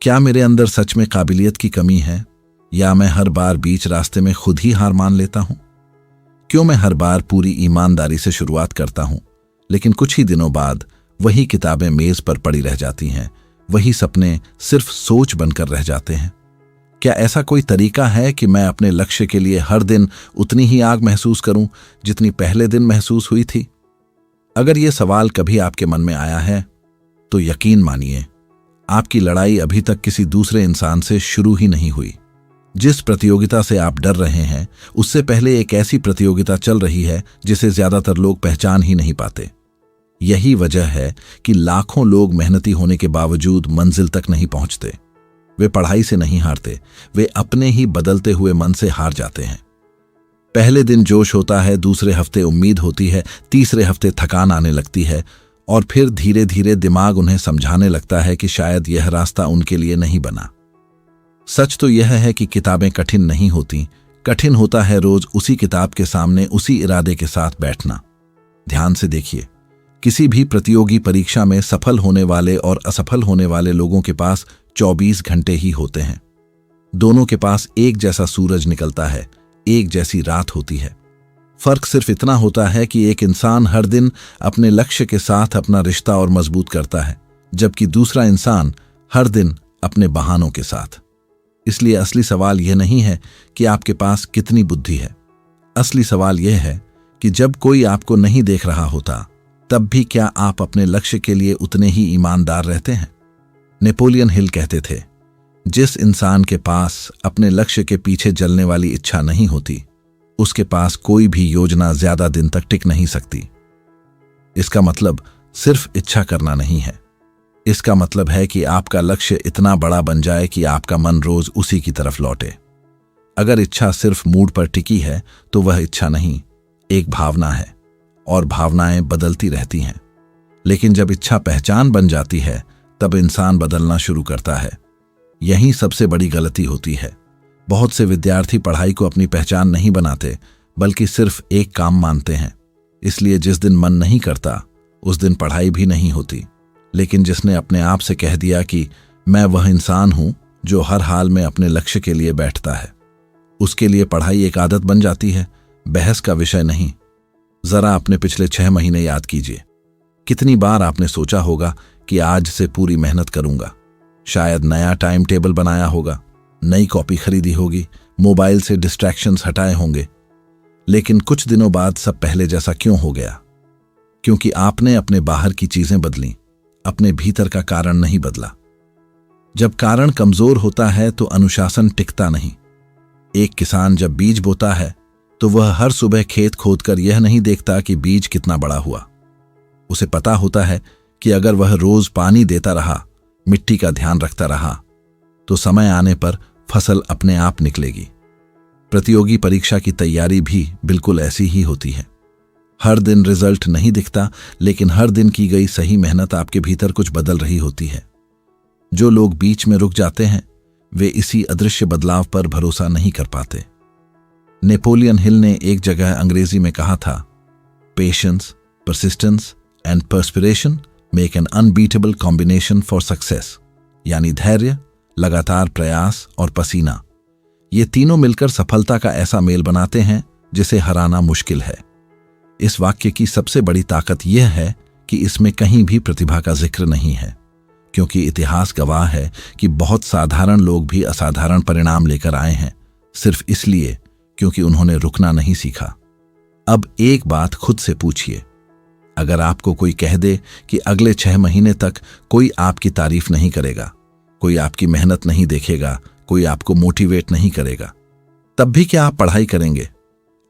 क्या मेरे अंदर सच में काबिलियत की कमी है, या मैं हर बार बीच रास्ते में खुद ही हार मान लेता हूं? क्यों मैं हर बार पूरी ईमानदारी से शुरुआत करता हूं, लेकिन कुछ ही दिनों बाद वही किताबें मेज पर पड़ी रह जाती हैं, वही सपने सिर्फ सोच बनकर रह जाते हैं? क्या ऐसा कोई तरीका है कि मैं अपने लक्ष्य के लिए हर दिन उतनी ही आग महसूस करूं जितनी पहले दिन महसूस हुई थी? अगर यह सवाल कभी आपके मन में आया है, तो यकीन मानिए, आपकी लड़ाई अभी तक किसी दूसरे इंसान से शुरू ही नहीं हुई। जिस प्रतियोगिता से आप डर रहे हैं, उससे पहले एक ऐसी प्रतियोगिता चल रही है जिसे ज्यादातर लोग पहचान ही नहीं पाते। यही वजह है कि लाखों लोग मेहनती होने के बावजूद मंजिल तक नहीं पहुंचते। वे पढ़ाई से नहीं हारते, वे अपने ही बदलते हुए मन से हार जाते हैं। पहले दिन जोश होता है, दूसरे हफ्ते उम्मीद होती है, तीसरे हफ्ते थकान आने लगती है, और फिर धीरे धीरे दिमाग उन्हें समझाने लगता है कि शायद यह रास्ता उनके लिए नहीं बना। सच तो यह है कि किताबें कठिन नहीं होती, कठिन होता है रोज उसी किताब के सामने उसी इरादे के साथ बैठना। ध्यान से देखिए, किसी भी प्रतियोगी परीक्षा में सफल होने वाले और असफल होने वाले लोगों के पास 24 घंटे ही होते हैं। दोनों के पास एक जैसा सूरज निकलता है, एक जैसी रात होती है। फर्क सिर्फ इतना होता है कि एक इंसान हर दिन अपने लक्ष्य के साथ अपना रिश्ता और मजबूत करता है, जबकि दूसरा इंसान हर दिन अपने बहानों के साथ। इसलिए असली सवाल यह नहीं है कि आपके पास कितनी बुद्धि है। असली सवाल यह है कि जब कोई आपको नहीं देख रहा होता, तब भी क्या आप अपने लक्ष्य के लिए उतने ही ईमानदार रहते हैं? नेपोलियन हिल कहते थे, जिस इंसान के पास अपने लक्ष्य के पीछे जलने वाली इच्छा नहीं होती, उसके पास कोई भी योजना ज्यादा दिन तक टिक नहीं सकती। इसका मतलब सिर्फ इच्छा करना नहीं है। इसका मतलब है कि आपका लक्ष्य इतना बड़ा बन जाए कि आपका मन रोज उसी की तरफ लौटे। अगर इच्छा सिर्फ मूड पर टिकी है, तो वह इच्छा नहीं, एक भावना है, और भावनाएं बदलती रहती हैं। लेकिन जब इच्छा पहचान बन जाती है, तब इंसान बदलना शुरू करता है। यही सबसे बड़ी गलती होती है। बहुत से विद्यार्थी पढ़ाई को अपनी पहचान नहीं बनाते, बल्कि सिर्फ एक काम मानते हैं। इसलिए जिस दिन मन नहीं करता, उस दिन पढ़ाई भी नहीं होती। लेकिन जिसने अपने आप से कह दिया कि मैं वह इंसान हूं जो हर हाल में अपने लक्ष्य के लिए बैठता है, उसके लिए पढ़ाई एक आदत बन जाती है, बहस का विषय नहीं। जरा अपने पिछले 6 महीने याद कीजिए। कितनी बार आपने सोचा होगा कि आज से पूरी मेहनत करूंगा? शायद नया टाइम टेबल बनाया होगा, नई कॉपी खरीदी होगी, मोबाइल से डिस्ट्रैक्शंस हटाए होंगे। लेकिन कुछ दिनों बाद सब पहले जैसा क्यों हो गया? क्योंकि आपने अपने बाहर की चीजें बदली, अपने भीतर का कारण नहीं बदला। जब कारण कमजोर होता है तो अनुशासन टिकता नहीं। एक किसान जब बीज बोता है, तो वह हर सुबह खेत खोदकर यह नहीं देखता कि बीज कितना बड़ा हुआ। उसे पता होता है कि अगर वह रोज पानी देता रहा, मिट्टी का ध्यान रखता रहा, तो समय आने पर फसल अपने आप निकलेगी। प्रतियोगी परीक्षा की तैयारी भी बिल्कुल ऐसी ही होती है। हर दिन रिजल्ट नहीं दिखता, लेकिन हर दिन की गई सही मेहनत आपके भीतर कुछ बदल रही होती है। जो लोग बीच में रुक जाते हैं, वे इसी अदृश्य बदलाव पर भरोसा नहीं कर पाते। नेपोलियन हिल ने एक जगह अंग्रेजी में कहा था, patience, persistence and perspiration make an unbeatable combination for success. यानी धैर्य, लगातार प्रयास और पसीना, ये तीनों मिलकर सफलता का ऐसा मेल बनाते हैं जिसे हराना मुश्किल है। इस वाक्य की सबसे बड़ी ताकत यह है कि इसमें कहीं भी प्रतिभा का जिक्र नहीं है, क्योंकि इतिहास गवाह है कि बहुत साधारण लोग भी असाधारण परिणाम लेकर आए हैं, सिर्फ इसलिए क्योंकि उन्होंने रुकना नहीं सीखा। अब एक बात खुद से पूछिए, अगर आपको कोई कह दे कि अगले 6 महीने तक कोई आपकी तारीफ नहीं करेगा, कोई आपकी मेहनत नहीं देखेगा, कोई आपको मोटिवेट नहीं करेगा, तब भी क्या आप पढ़ाई करेंगे?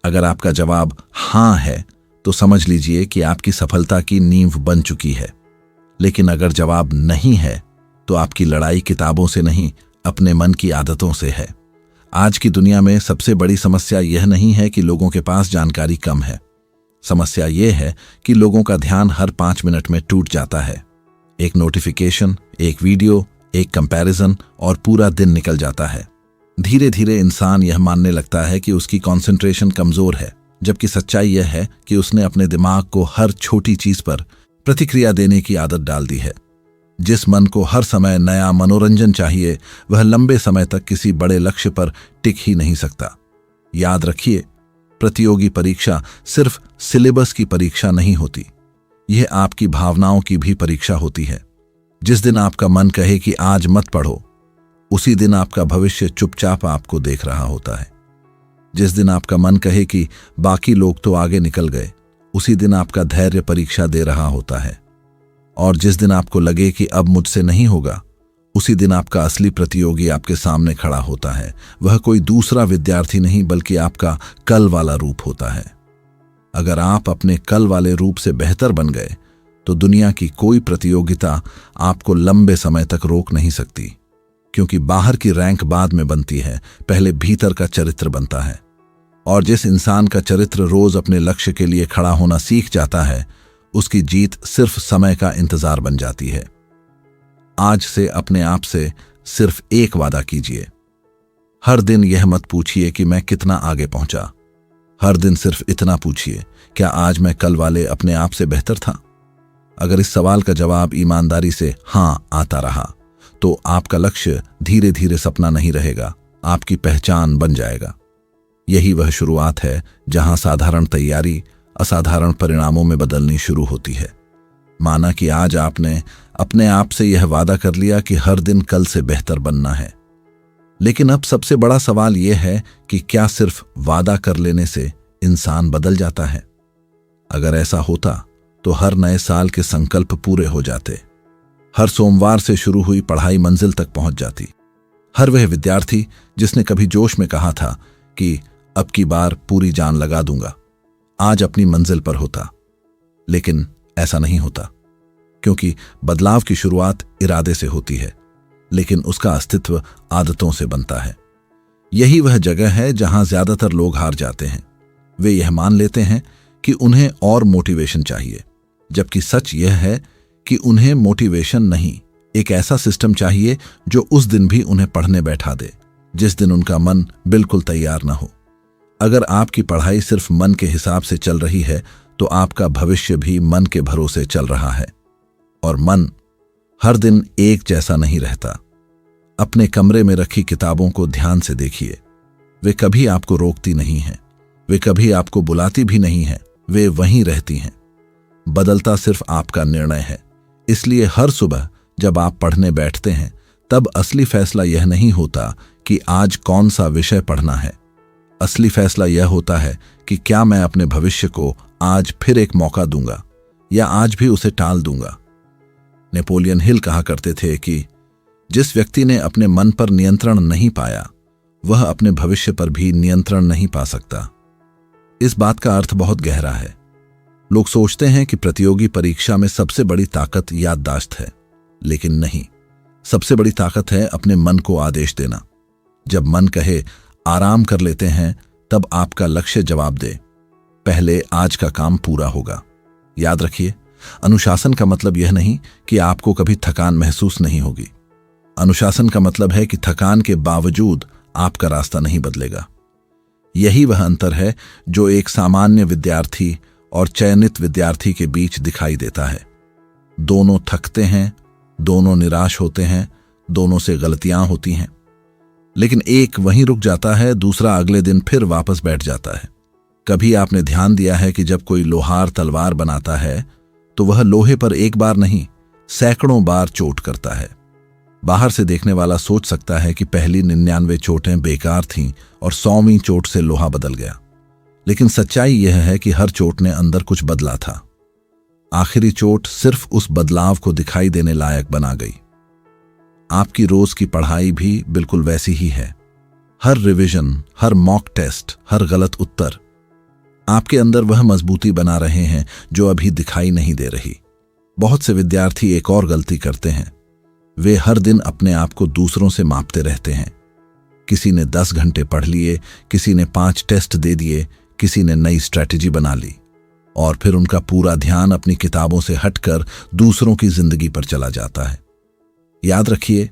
अगर आपका जवाब हां है, तो समझ लीजिए कि आपकी सफलता की नींव बन चुकी है। लेकिन अगर जवाब नहीं है, तो आपकी लड़ाई किताबों से नहीं, अपने मन की आदतों से है। आज की दुनिया में सबसे बड़ी समस्या यह नहीं है कि लोगों के पास जानकारी कम है। समस्या यह है कि लोगों का ध्यान हर 5 मिनट में टूट जाता है। एक नोटिफिकेशन, एक वीडियो, एक कंपैरिजन, और पूरा दिन निकल जाता है। धीरे धीरे इंसान यह मानने लगता है कि उसकी कंसंट्रेशन कमजोर है, जबकि सच्चाई यह है कि उसने अपने दिमाग को हर छोटी चीज पर प्रतिक्रिया देने की आदत डाल दी है। जिस मन को हर समय नया मनोरंजन चाहिए, वह लंबे समय तक किसी बड़े लक्ष्य पर टिक ही नहीं सकता। याद रखिए, प्रतियोगी परीक्षा सिर्फ सिलेबस की परीक्षा नहीं होती, यह आपकी भावनाओं की भी परीक्षा होती है। जिस दिन आपका मन कहे कि आज मत पढ़ो, उसी दिन आपका भविष्य चुपचाप आपको देख रहा होता है। जिस दिन आपका मन कहे कि बाकी लोग तो आगे निकल गए, उसी दिन आपका धैर्य परीक्षा दे रहा होता है। और जिस दिन आपको लगे कि अब मुझसे नहीं होगा, उसी दिन आपका असली प्रतियोगी आपके सामने खड़ा होता है। वह कोई दूसरा विद्यार्थी नहीं, बल्कि आपका कल वाला रूप होता है। अगर आप अपने कल वाले रूप से बेहतर बन गए, तो दुनिया की कोई प्रतियोगिता आपको लंबे समय तक रोक नहीं सकती, क्योंकि बाहर की रैंक बाद में बनती है, पहले भीतर का चरित्र बनता है। और जिस इंसान का चरित्र रोज अपने लक्ष्य के लिए खड़ा होना सीख जाता है, उसकी जीत सिर्फ समय का इंतजार बन जाती है। आज से अपने आप से सिर्फ एक वादा कीजिए। हर दिन यह मत पूछिए कि मैं कितना आगे पहुंचा। हर दिन सिर्फ इतना पूछिए, क्या आज मैं कल वाले अपने आप से बेहतर था? अगर इस सवाल का जवाब ईमानदारी से हां आता रहा, तो आपका लक्ष्य धीरे धीरे सपना नहीं रहेगा, आपकी पहचान बन जाएगा। यही वह शुरुआत है जहां साधारण तैयारी असाधारण परिणामों में बदलनी शुरू होती है। माना कि आज आपने अपने आप से यह वादा कर लिया कि हर दिन कल से बेहतर बनना है। लेकिन अब सबसे बड़ा सवाल यह है कि क्या सिर्फ वादा कर लेने से इंसान बदल जाता है? अगर ऐसा होता तो हर नए साल के संकल्प पूरे हो जाते। हर सोमवार से शुरू हुई पढ़ाई मंजिल तक पहुंच जाती। हर वह विद्यार्थी जिसने कभी जोश में कहा था कि अब की बार पूरी जान लगा दूंगा, आज अपनी मंजिल पर होता। लेकिन ऐसा नहीं होता, क्योंकि बदलाव की शुरुआत इरादे से होती है, लेकिन उसका अस्तित्व आदतों से बनता है। यही वह जगह है जहां ज्यादातर लोग हार जाते हैं। वे यह मान लेते हैं कि उन्हें और मोटिवेशन चाहिए, जबकि सच यह है कि उन्हें मोटिवेशन नहीं, एक ऐसा सिस्टम चाहिए जो उस दिन भी उन्हें पढ़ने बैठा दे, जिस दिन उनका मन बिल्कुल तैयार न हो। अगर आपकी पढ़ाई सिर्फ मन के हिसाब से चल रही है, तो आपका भविष्य भी मन के भरोसे चल रहा है। और मन हर दिन एक जैसा नहीं रहता। अपने कमरे में रखी किताबों को ध्यान से देखिए। वे कभी आपको रोकती नहीं हैं, वे कभी आपको बुलाती भी नहीं हैं, वे वहीं रहती हैं। बदलता सिर्फ आपका निर्णय है। इसलिए हर सुबह जब आप पढ़ने बैठते हैं, तब असली फैसला यह नहीं होता कि आज कौन सा विषय पढ़ना है। असली फैसला यह होता है कि क्या मैं अपने भविष्य को आज फिर एक मौका दूंगा, या आज भी उसे टाल दूंगा। नेपोलियन हिल कहा करते थे कि जिस व्यक्ति ने अपने मन पर नियंत्रण नहीं पाया, वह अपने भविष्य पर भी नियंत्रण नहीं पा सकता। इस बात का अर्थ बहुत गहरा है। लोग सोचते हैं कि प्रतियोगी परीक्षा में सबसे बड़ी ताकत याददाश्त है, लेकिन नहीं। सबसे बड़ी ताकत है अपने मन को आदेश देना। जब मन कहे आराम कर लेते हैं, तब आपका लक्ष्य जवाब दे, पहले आज का काम पूरा होगा। याद रखिए, अनुशासन का मतलब यह नहीं कि आपको कभी थकान महसूस नहीं होगी। अनुशासन का मतलब है कि थकान के बावजूद आपका रास्ता नहीं बदलेगा। यही वह अंतर है जो एक सामान्य विद्यार्थी और चयनित विद्यार्थी के बीच दिखाई देता है। दोनों थकते हैं, दोनों निराश होते हैं, दोनों से गलतियां होती हैं, लेकिन एक वहीं रुक जाता है, दूसरा अगले दिन फिर वापस बैठ जाता है। कभी आपने ध्यान दिया है कि जब कोई लोहार तलवार बनाता है, तो वह लोहे पर एक बार नहीं, सैकड़ों बार चोट करता है। बाहर से देखने वाला सोच सकता है कि पहली 99 चोटें बेकार थीं और 100वीं चोट से लोहा बदल गया, लेकिन सच्चाई यह है कि हर चोट ने अंदर कुछ बदला था। आखिरी चोट सिर्फ उस बदलाव को दिखाई देने लायक बना गई। आपकी रोज की पढ़ाई भी बिल्कुल वैसी ही है। हर रिवीजन, हर मॉक टेस्ट, हर गलत उत्तर आपके अंदर वह मजबूती बना रहे हैं जो अभी दिखाई नहीं दे रही। बहुत से विद्यार्थी एक और गलती करते हैं। वे हर दिन अपने आप को दूसरों से मापते रहते हैं। किसी ने 10 घंटे पढ़ लिए, किसी ने 5 टेस्ट दे दिए, किसी ने नई स्ट्रैटेजी बना ली, और फिर उनका पूरा ध्यान अपनी किताबों से हटकर दूसरों की जिंदगी पर चला जाता है। याद रखिए,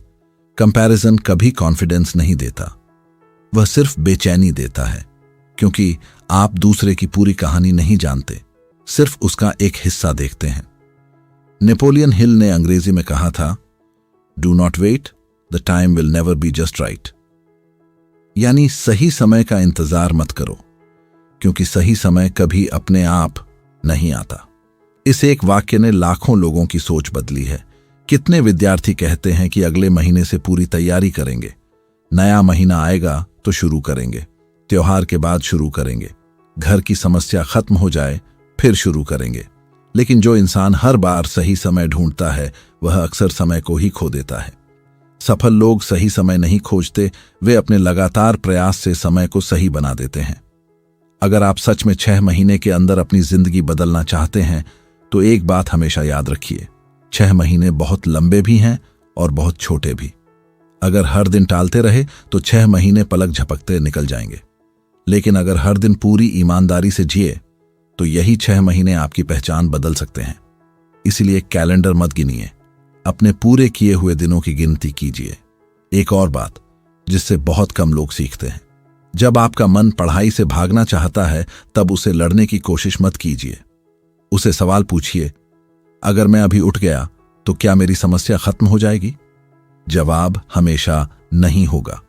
कंपैरिजन कभी कॉन्फिडेंस नहीं देता, वह सिर्फ बेचैनी देता है, क्योंकि आप दूसरे की पूरी कहानी नहीं जानते, सिर्फ उसका एक हिस्सा देखते हैं। नेपोलियन हिल ने अंग्रेजी में कहा था, do not wait, the time will never be just right. यानी सही समय का इंतजार मत करो, क्योंकि सही समय कभी अपने आप नहीं आता। इस एक वाक्य ने लाखों लोगों की सोच बदली है। कितने विद्यार्थी कहते हैं कि अगले महीने से पूरी तैयारी करेंगे, नया महीना आएगा तो शुरू करेंगे, त्योहार के बाद शुरू करेंगे, घर की समस्या खत्म हो जाए फिर शुरू करेंगे। लेकिन जो इंसान हर बार सही समय ढूंढता है वह अक्सर समय को ही खो देता है। सफल लोग सही समय नहीं खोजते, वे अपने लगातार प्रयास से समय को सही बना देते हैं। अगर आप सच में 6 महीने के अंदर अपनी जिंदगी बदलना चाहते हैं तो एक बात हमेशा याद रखिए, 6 महीने बहुत लंबे भी हैं और बहुत छोटे भी। अगर हर दिन टालते रहे तो 6 महीने पलक झपकते निकल जाएंगे, लेकिन अगर हर दिन पूरी ईमानदारी से जिए तो यही 6 महीने आपकी पहचान बदल सकते हैं। इसलिए कैलेंडर मत गिनिए, अपने पूरे किए हुए दिनों की गिनती कीजिए। एक और बात जिससे बहुत कम लोग सीखते हैं, जब आपका मन पढ़ाई से भागना चाहता है तब उसे लड़ने की कोशिश मत कीजिए। उसे सवाल पूछिए, अगर मैं अभी उठ गया तो क्या मेरी समस्या खत्म हो जाएगी? जवाब हमेशा नहीं होगा,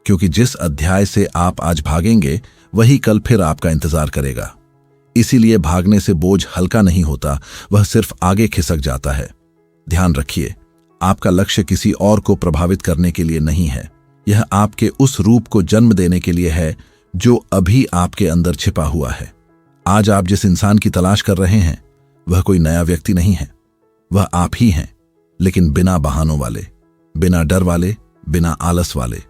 क्योंकि जिस अध्याय से आप आज भागेंगे वही कल फिर आपका इंतजार करेगा। इसीलिए भागने से बोझ हल्का नहीं होता, वह सिर्फ आगे खिसक जाता है। ध्यान रखिए, आपका लक्ष्य किसी और को प्रभावित करने के लिए नहीं है, यह आपके उस रूप को जन्म देने के लिए है जो अभी आपके अंदर छिपा हुआ है। आज आप जिस इंसान की तलाश कर रहे हैं वह कोई नया व्यक्ति नहीं है, वह आप ही हैं, लेकिन बिना बहानों वाले, बिना डर वाले, बिना आलस वाले।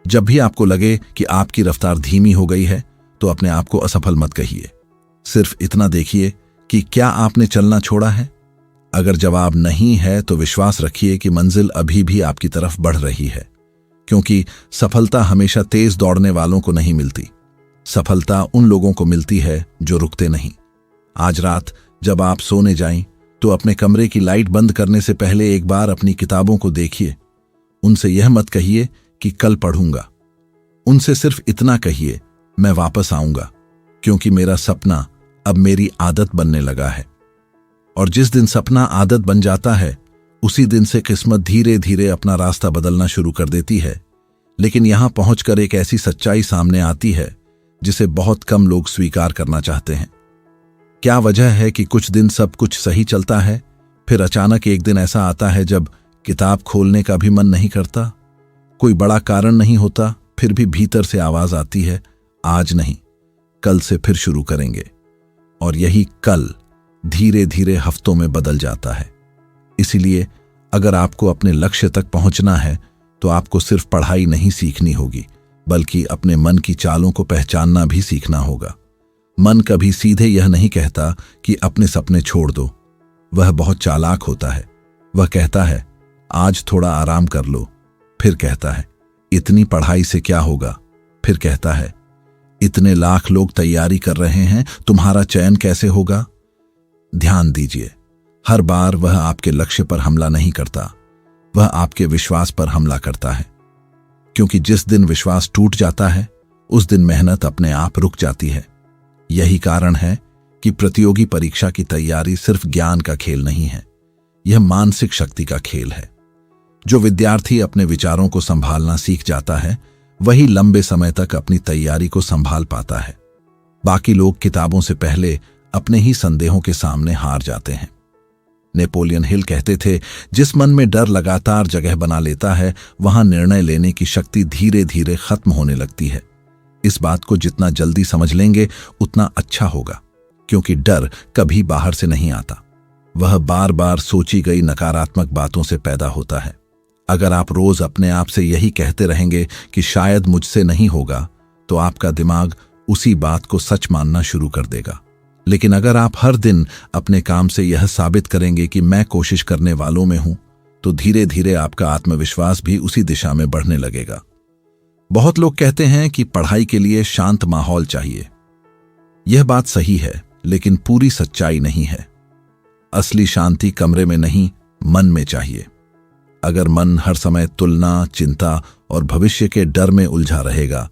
जब भी आपको लगे कि आपकी रफ्तार धीमी हो गई है तो अपने आप को असफल मत कहिए, सिर्फ इतना देखिए कि क्या आपने चलना छोड़ा है। अगर जवाब नहीं है तो विश्वास रखिए कि मंजिल अभी भी आपकी तरफ बढ़ रही है, क्योंकि सफलता हमेशा तेज दौड़ने वालों को नहीं मिलती। सफलता उन लोगों को मिलती है जो रुकते नहीं। आज रात जब आप सोने जाएं तो अपने कमरे की लाइट बंद करने से पहले एक बार अपनी किताबों को देखिए। उनसे यह मत कहिए कि कल पढ़ूंगा, उनसे सिर्फ इतना कहिए, मैं वापस आऊंगा, क्योंकि मेरा सपना अब मेरी आदत बनने लगा है। और जिस दिन सपना आदत बन जाता है उसी दिन से किस्मत धीरे धीरे अपना रास्ता बदलना शुरू कर देती है। लेकिन यहां पहुंचकर एक ऐसी सच्चाई सामने आती है जिसे बहुत कम लोग स्वीकार करना चाहते हैं। क्या वजह है कि कुछ दिन सब कुछ सही चलता है, फिर अचानक एक दिन ऐसा आता है जब किताब खोलने का भी मन नहीं करता। कोई बड़ा कारण नहीं होता, फिर भी भीतर से आवाज आती है, आज नहीं, कल से फिर शुरू करेंगे। और यही कल धीरे धीरे हफ्तों में बदल जाता है। इसीलिए अगर आपको अपने लक्ष्य तक पहुंचना है तो आपको सिर्फ पढ़ाई नहीं सीखनी होगी, बल्कि अपने मन की चालों को पहचानना भी सीखना होगा। मन कभी सीधे यह नहीं कहता कि अपने सपने छोड़ दो, वह बहुत चालाक होता है। वह कहता है, आज थोड़ा आराम कर लो, फिर कहता है, इतनी पढ़ाई से क्या होगा, फिर कहता है, इतने लाख लोग तैयारी कर रहे हैं, तुम्हारा चयन कैसे होगा? ध्यान दीजिए, हर बार वह आपके लक्ष्य पर हमला नहीं करता, वह आपके विश्वास पर हमला करता है। क्योंकि जिस दिन विश्वास टूट जाता है उस दिन मेहनत अपने आप रुक जाती है। यही कारण है कि प्रतियोगी परीक्षा की तैयारी सिर्फ ज्ञान का खेल नहीं है, यह मानसिक शक्ति का खेल है। जो विद्यार्थी अपने विचारों को संभालना सीख जाता है वही लंबे समय तक अपनी तैयारी को संभाल पाता है। बाकी लोग किताबों से पहले अपने ही संदेहों के सामने हार जाते हैं। नेपोलियन हिल कहते थे, जिस मन में डर लगातार जगह बना लेता है वहां निर्णय लेने की शक्ति धीरे धीरे खत्म होने लगती है। इस बात को जितना जल्दी समझ लेंगे उतना अच्छा होगा, क्योंकि डर कभी बाहर से नहीं आता, वह बार बार सोची गई नकारात्मक बातों से पैदा होता है। अगर आप रोज अपने आप से यही कहते रहेंगे कि शायद मुझसे नहीं होगा, तो आपका दिमाग उसी बात को सच मानना शुरू कर देगा। लेकिन अगर आप हर दिन अपने काम से यह साबित करेंगे कि मैं कोशिश करने वालों में हूं, तो धीरे धीरे आपका आत्मविश्वास भी उसी दिशा में बढ़ने लगेगा। बहुत लोग कहते हैं कि पढ़ाई के लिए शांत माहौल चाहिए। यह बात सही है, लेकिन पूरी सच्चाई नहीं है। असली शांति कमरे में नहीं, मन में चाहिए। अगर मन हर समय तुलना, चिंता और भविष्य के डर में उलझा रहेगा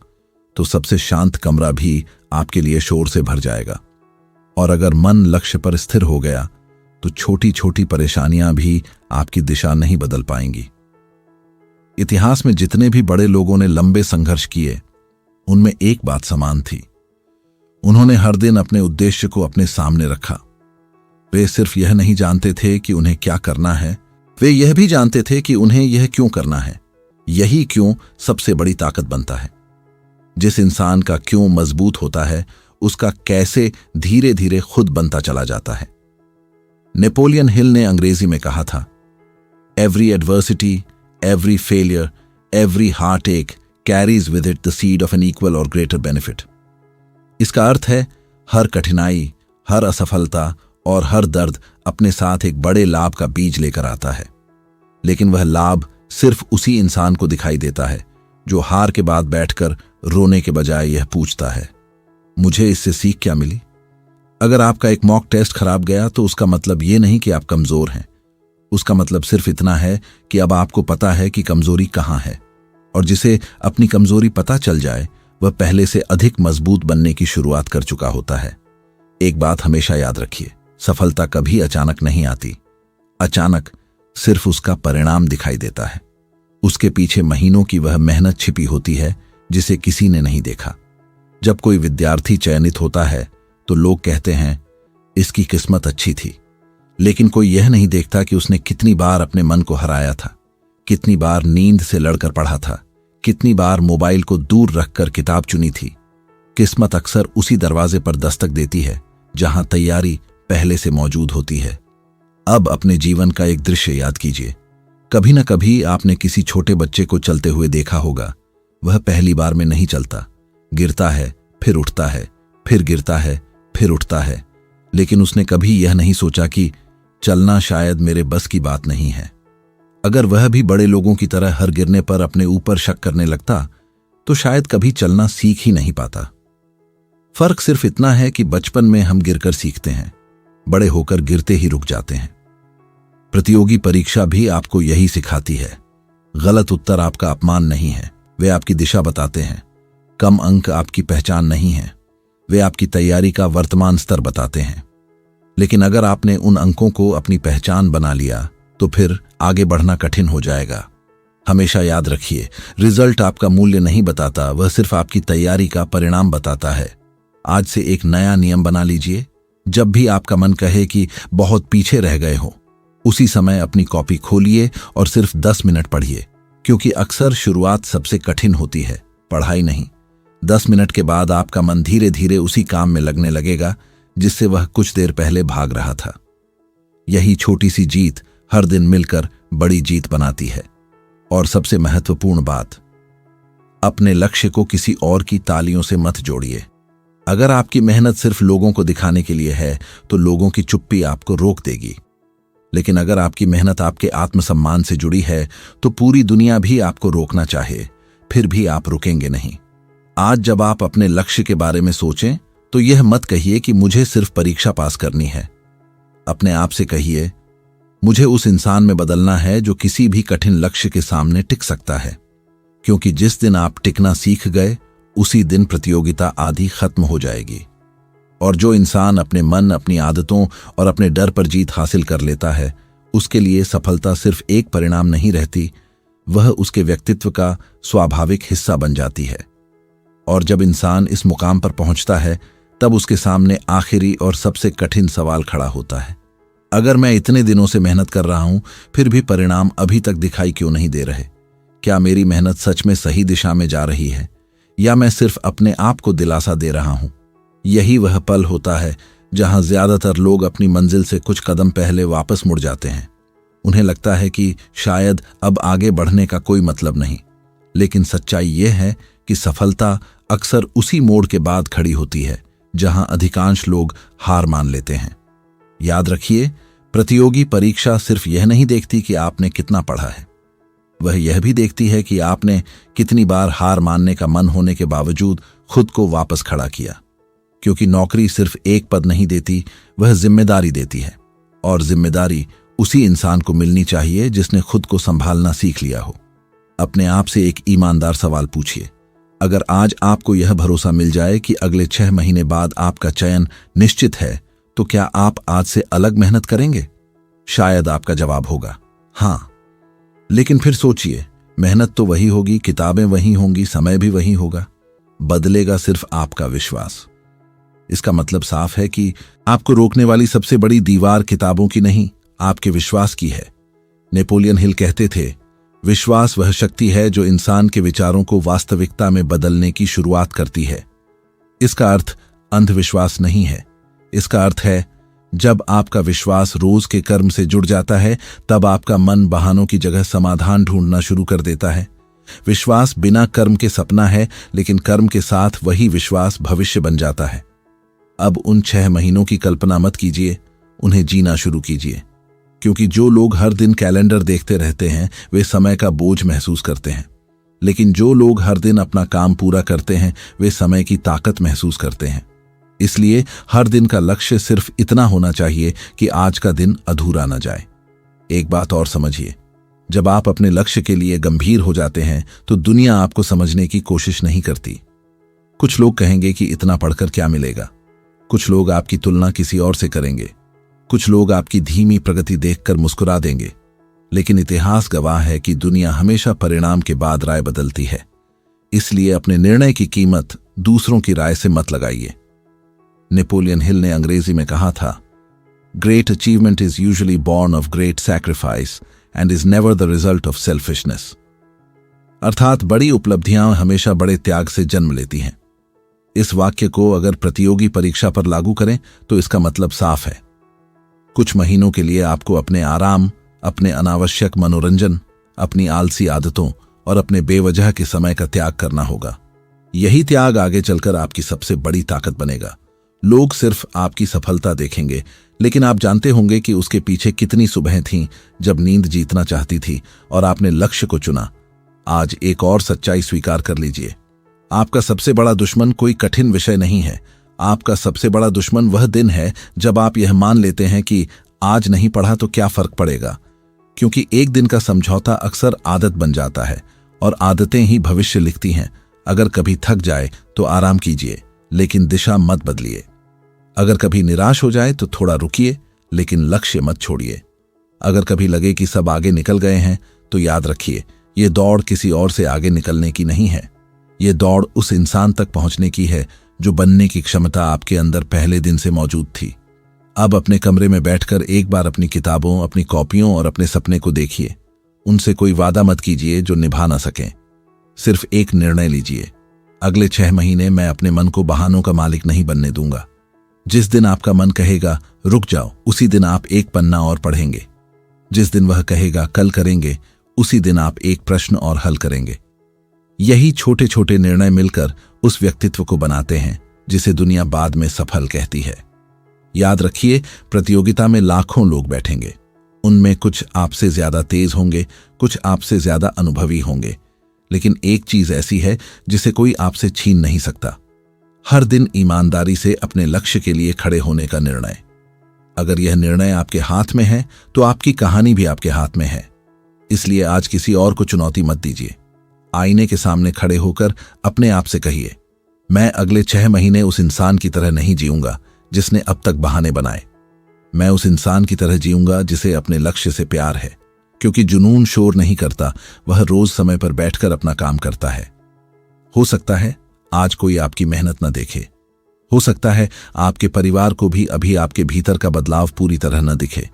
तो सबसे शांत कमरा भी आपके लिए शोर से भर जाएगा। और अगर मन लक्ष्य पर स्थिर हो गया तो छोटी छोटी परेशानियां भी आपकी दिशा नहीं बदल पाएंगी। इतिहास में जितने भी बड़े लोगों ने लंबे संघर्ष किए, उनमें एक बात समान थी। उन्होंने हर दिन अपने उद्देश्य को अपने सामने रखा। वे सिर्फ यह नहीं जानते थे कि उन्हें क्या करना है, वे यह भी जानते थे कि उन्हें यह क्यों करना है। यही क्यों सबसे बड़ी ताकत बनता है। जिस इंसान का क्यों मजबूत होता है, उसका कैसे धीरे धीरे खुद बनता चला जाता है। नेपोलियन हिल ने अंग्रेजी में कहा था, every adversity, every failure, every heartache carries with it the seed of an equal और ग्रेटर बेनिफिट। इसका अर्थ है, हर कठिनाई, हर असफलता और हर दर्द अपने साथ एक बड़े लाभ का बीज लेकर आता है। लेकिन वह लाभ सिर्फ उसी इंसान को दिखाई देता है जो हार के बाद बैठकर रोने के बजाय यह पूछता है, मुझे इससे सीख क्या मिली। अगर आपका एक मॉक टेस्ट खराब गया तो उसका मतलब यह नहीं कि आप कमजोर हैं। उसका मतलब सिर्फ इतना है कि अब आपको पता है कि कमजोरी कहां है, और जिसे अपनी कमजोरी पता चल जाए वह पहले से अधिक मजबूत बनने की शुरुआत कर चुका होता है। एक बात हमेशा याद रखिए, सफलता कभी अचानक नहीं आती। अचानक सिर्फ उसका परिणाम दिखाई देता है। उसके पीछे महीनों की वह मेहनत छिपी होती है जिसे किसी ने नहीं देखा। जब कोई विद्यार्थी चयनित होता है तो लोग कहते हैं, इसकी किस्मत अच्छी थी। लेकिन कोई यह नहीं देखता कि उसने कितनी बार अपने मन को हराया था, कितनी बार नींद से लड़कर पढ़ा था, कितनी बार मोबाइल को दूर रखकर किताब चुनी थी। किस्मत अक्सर उसी दरवाजे पर दस्तक देती है जहां तैयारी पहले से मौजूद होती है। अब अपने जीवन का एक दृश्य याद कीजिए। कभी न कभी आपने किसी छोटे बच्चे को चलते हुए देखा होगा। वह पहली बार में नहीं चलता, गिरता है, फिर उठता है, फिर गिरता है, फिर उठता है। लेकिन उसने कभी यह नहीं सोचा कि चलना शायद मेरे बस की बात नहीं है। अगर वह भी बड़े लोगों की तरह हर गिरने पर अपने ऊपर शक करने लगता तो शायद कभी चलना सीख ही नहीं पाता। फर्क सिर्फ इतना है कि बचपन में हम गिरकर सीखते हैं, बड़े होकर गिरते ही रुक जाते हैं। प्रतियोगी परीक्षा भी आपको यही सिखाती है। गलत उत्तर आपका अपमान नहीं है, वे आपकी दिशा बताते हैं। कम अंक आपकी पहचान नहीं है, वे आपकी तैयारी का वर्तमान स्तर बताते हैं। लेकिन अगर आपने उन अंकों को अपनी पहचान बना लिया तो फिर आगे बढ़ना कठिन हो जाएगा। हमेशा याद रखिए, रिजल्ट आपका मूल्य नहीं बताता, वह सिर्फ आपकी तैयारी का परिणाम बताता है। आज से एक नया नियम बना लीजिए। जब भी आपका मन कहे कि बहुत पीछे रह गए हो, उसी समय अपनी कॉपी खोलिए और सिर्फ 10 मिनट पढ़िए, क्योंकि अक्सर शुरुआत सबसे कठिन होती है, पढ़ाई नहीं। 10 मिनट के बाद आपका मन धीरे धीरे उसी काम में लगने लगेगा जिससे वह कुछ देर पहले भाग रहा था। यही छोटी सी जीत हर दिन मिलकर बड़ी जीत बनाती है। और सबसे महत्वपूर्ण बात, अपने लक्ष्य को किसी और की तालियों से मत जोड़िए। अगर आपकी मेहनत सिर्फ लोगों को दिखाने के लिए है तो लोगों की चुप्पी आपको रोक देगी। लेकिन अगर आपकी मेहनत आपके आत्मसम्मान से जुड़ी है तो पूरी दुनिया भी आपको रोकना चाहे, फिर भी आप रुकेंगे नहीं। आज जब आप अपने लक्ष्य के बारे में सोचें तो यह मत कहिए कि मुझे सिर्फ परीक्षा पास करनी है। अपने आप से कहिए, मुझे उस इंसान में बदलना है जो किसी भी कठिन लक्ष्य के सामने टिक सकता है। क्योंकि जिस दिन आप टिकना सीख गए, उसी दिन प्रतियोगिता आधी खत्म हो जाएगी। और जो इंसान अपने मन, अपनी आदतों और अपने डर पर जीत हासिल कर लेता है, उसके लिए सफलता सिर्फ एक परिणाम नहीं रहती, वह उसके व्यक्तित्व का स्वाभाविक हिस्सा बन जाती है। और जब इंसान इस मुकाम पर पहुंचता है, तब उसके सामने आखिरी और सबसे कठिन सवाल खड़ा होता है। अगर मैं इतने दिनों से मेहनत कर रहा हूं, फिर भी परिणाम अभी तक दिखाई क्यों नहीं दे रहे? क्या मेरी मेहनत सच में सही दिशा में जा रही है, या मैं सिर्फ अपने आप को दिलासा दे रहा हूं? यही वह पल होता है जहां ज्यादातर लोग अपनी मंजिल से कुछ कदम पहले वापस मुड़ जाते हैं। उन्हें लगता है कि शायद अब आगे बढ़ने का कोई मतलब नहीं। लेकिन सच्चाई यह है कि सफलता अक्सर उसी मोड़ के बाद खड़ी होती है जहां अधिकांश लोग हार मान लेते हैं। याद रखिए, प्रतियोगी परीक्षा सिर्फ यह नहीं देखती कि आपने कितना पढ़ा है, वह यह भी देखती है कि आपने कितनी बार हार मानने का मन होने के बावजूद खुद को वापस खड़ा किया। क्योंकि नौकरी सिर्फ एक पद नहीं देती, वह जिम्मेदारी देती है। और जिम्मेदारी उसी इंसान को मिलनी चाहिए जिसने खुद को संभालना सीख लिया हो। अपने आप से एक ईमानदार सवाल पूछिए। अगर आज आपको यह भरोसा मिल जाए कि अगले 6 महीने बाद आपका चयन निश्चित है, तो क्या आप आज से अलग मेहनत करेंगे? शायद आपका जवाब होगा हाँ। लेकिन फिर सोचिए, मेहनत तो वही होगी, किताबें वही होंगी, समय भी वही होगा, बदलेगा सिर्फ आपका विश्वास। इसका मतलब साफ है कि आपको रोकने वाली सबसे बड़ी दीवार किताबों की नहीं, आपके विश्वास की है। नेपोलियन हिल कहते थे, विश्वास वह शक्ति है जो इंसान के विचारों को वास्तविकता में बदलने की शुरुआत करती है। इसका अर्थ अंधविश्वास नहीं है। इसका अर्थ है, जब आपका विश्वास रोज के कर्म से जुड़ जाता है, तब आपका मन बहानों की जगह समाधान ढूंढना शुरू कर देता है। विश्वास बिना कर्म के सपना है, लेकिन कर्म के साथ वही विश्वास भविष्य बन जाता है। अब उन 6 महीनों की कल्पना मत कीजिए, उन्हें जीना शुरू कीजिए। क्योंकि जो लोग हर दिन कैलेंडर देखते रहते हैं, वे समय का बोझ महसूस करते हैं। लेकिन जो लोग हर दिन अपना काम पूरा करते हैं, वे समय की ताकत महसूस करते हैं। इसलिए हर दिन का लक्ष्य सिर्फ इतना होना चाहिए कि आज का दिन अधूरा न जाए। एक बात और समझिए, जब आप अपने लक्ष्य के लिए गंभीर हो जाते हैं, तो दुनिया आपको समझने की कोशिश नहीं करती। कुछ लोग कहेंगे कि इतना पढ़कर क्या मिलेगा, कुछ लोग आपकी तुलना किसी और से करेंगे, कुछ लोग आपकी धीमी प्रगति देखकर मुस्कुरा देंगे। लेकिन इतिहास गवाह है कि दुनिया हमेशा परिणाम के बाद राय बदलती है। इसलिए अपने निर्णय की कीमत दूसरों की राय से मत लगाइए। नेपोलियन हिल ने अंग्रेजी में कहा था, great achievement is usually born of great sacrifice and is never the result of selfishness. अर्थात बड़ी उपलब्धियां हमेशा बड़े त्याग से जन्म लेती हैं। इस वाक्य को अगर प्रतियोगी परीक्षा पर लागू करें तो इसका मतलब साफ है। कुछ महीनों के लिए आपको अपने आराम, अपने अनावश्यक मनोरंजन, अपनी आलसी आदतों और अपने बेवजह के समय का त्याग करना होगा। यही त्याग आगे चलकर आपकी सबसे बड़ी ताकत बनेगा। लोग सिर्फ आपकी सफलता देखेंगे, लेकिन आप जानते होंगे कि उसके पीछे कितनी सुबहें थीं जब नींद जीतना चाहती थी और आपने लक्ष्य को चुना। आज एक और सच्चाई स्वीकार कर लीजिए, आपका सबसे बड़ा दुश्मन कोई कठिन विषय नहीं है। आपका सबसे बड़ा दुश्मन वह दिन है जब आप यह मान लेते हैं कि आज नहीं पढ़ा तो क्या फर्क पड़ेगा। क्योंकि एक दिन का समझौता अक्सर आदत बन जाता है और आदतें ही भविष्य लिखती हैं। अगर कभी थक जाए तो आराम कीजिए, लेकिन दिशा मत बदलिए। अगर कभी निराश हो जाए तो थोड़ा रुकिए, लेकिन लक्ष्य मत छोड़िए। अगर कभी लगे कि सब आगे निकल गए हैं तो याद रखिए, ये दौड़ किसी और से आगे निकलने की नहीं है। ये दौड़ उस इंसान तक पहुंचने की है जो बनने की क्षमता आपके अंदर पहले दिन से मौजूद थी। अब अपने कमरे में बैठकर एक बार अपनी किताबों, अपनी कॉपियों और अपने सपने को देखिए। उनसे कोई वादा मत कीजिए जो निभा ना सकें। सिर्फ एक निर्णय लीजिए, अगले 6 महीने मैं अपने मन को बहानों का मालिक नहीं बनने दूंगा। जिस दिन आपका मन कहेगा रुक जाओ, उसी दिन आप एक पन्ना और पढ़ेंगे। जिस दिन वह कहेगा कल करेंगे, उसी दिन आप एक प्रश्न और हल करेंगे। यही छोटे छोटे निर्णय मिलकर उस व्यक्तित्व को बनाते हैं जिसे दुनिया बाद में सफल कहती है। याद रखिए, प्रतियोगिता में लाखों लोग बैठेंगे। उनमें कुछ आपसे ज्यादा तेज होंगे, कुछ आपसे ज्यादा अनुभवी होंगे, लेकिन एक चीज ऐसी है जिसे कोई आपसे छीन नहीं सकता। हर दिन ईमानदारी से अपने लक्ष्य के लिए खड़े होने का निर्णय। अगर यह निर्णय आपके हाथ में है तो आपकी कहानी भी आपके हाथ में है। इसलिए आज किसी और को चुनौती मत दीजिए। आईने के सामने खड़े होकर अपने आप से कहिए, मैं अगले 6 महीने उस इंसान की तरह नहीं जीऊंगा जिसने अब तक बहाने बनाए। मैं उस इंसान की तरह जीऊंगा जिसे अपने लक्ष्य से प्यार है। क्योंकि जुनून शोर नहीं करता, वह रोज समय पर बैठकर अपना काम करता है। हो सकता है आज कोई आपकी मेहनत न देखे, हो सकता है आपके परिवार को भी अभी आपके भीतर का बदलाव पूरी तरह न दिखे,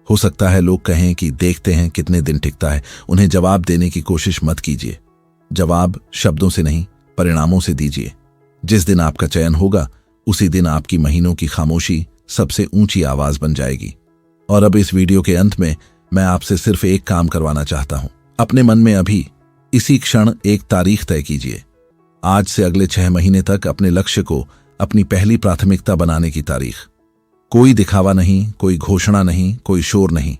हो सकता है लोग कहें कि देखते हैं कितने दिन टिकता है। उन्हें जवाब देने की कोशिश मत कीजिए। जवाब शब्दों से नहीं, परिणामों से दीजिए। जिस दिन आपका चयन होगा, उसी दिन आपकी महीनों की खामोशी सबसे ऊंची आवाज बन जाएगी। और अब इस वीडियो के अंत में मैं आपसे सिर्फ एक काम करवाना चाहता हूं। अपने मन में अभी इसी क्षण एक तारीख तय कीजिए। आज से अगले 6 महीने तक अपने लक्ष्य को अपनी पहली प्राथमिकता बनाने की तारीख। कोई दिखावा नहीं, कोई घोषणा नहीं, कोई शोर नहीं,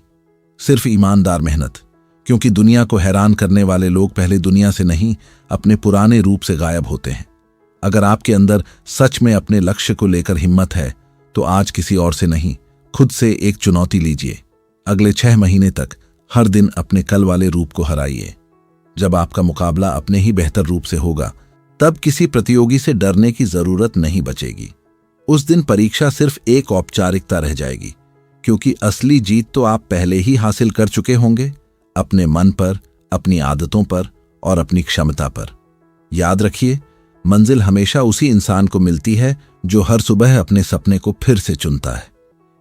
सिर्फ ईमानदार मेहनत। क्योंकि दुनिया को हैरान करने वाले लोग पहले दुनिया से नहीं, अपने पुराने रूप से गायब होते हैं। अगर आपके अंदर सच में अपने लक्ष्य को लेकर हिम्मत है तो आज किसी और से नहीं, खुद से एक चुनौती लीजिए। अगले 6 महीने तक हर दिन अपने कल वाले रूप को हराइए। जब आपका मुकाबला अपने ही बेहतर रूप से होगा, तब किसी प्रतियोगी से डरने की जरूरत नहीं बचेगी। उस दिन परीक्षा सिर्फ एक औपचारिकता रह जाएगी, क्योंकि असली जीत तो आप पहले ही हासिल कर चुके होंगे, अपने मन पर, अपनी आदतों पर और अपनी क्षमता पर। याद रखिए, मंजिल हमेशा उसी इंसान को मिलती है जो हर सुबह अपने सपने को फिर से चुनता है।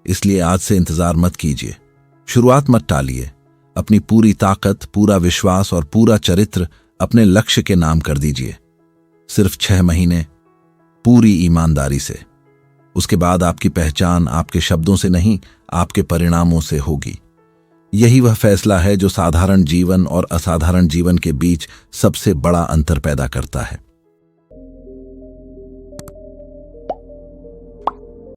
इसलिए आज से इंतजार मत कीजिए, शुरुआत मत टालिए। अपनी पूरी ताकत, पूरा विश्वास और पूरा चरित्र अपने लक्ष्य के नाम कर दीजिए। सिर्फ 6 महीने पूरी ईमानदारी से। उसके बाद आपकी पहचान आपके शब्दों से नहीं, आपके परिणामों से होगी। यही वह फैसला है जो साधारण जीवन और असाधारण जीवन के बीच सबसे बड़ा अंतर पैदा करता है।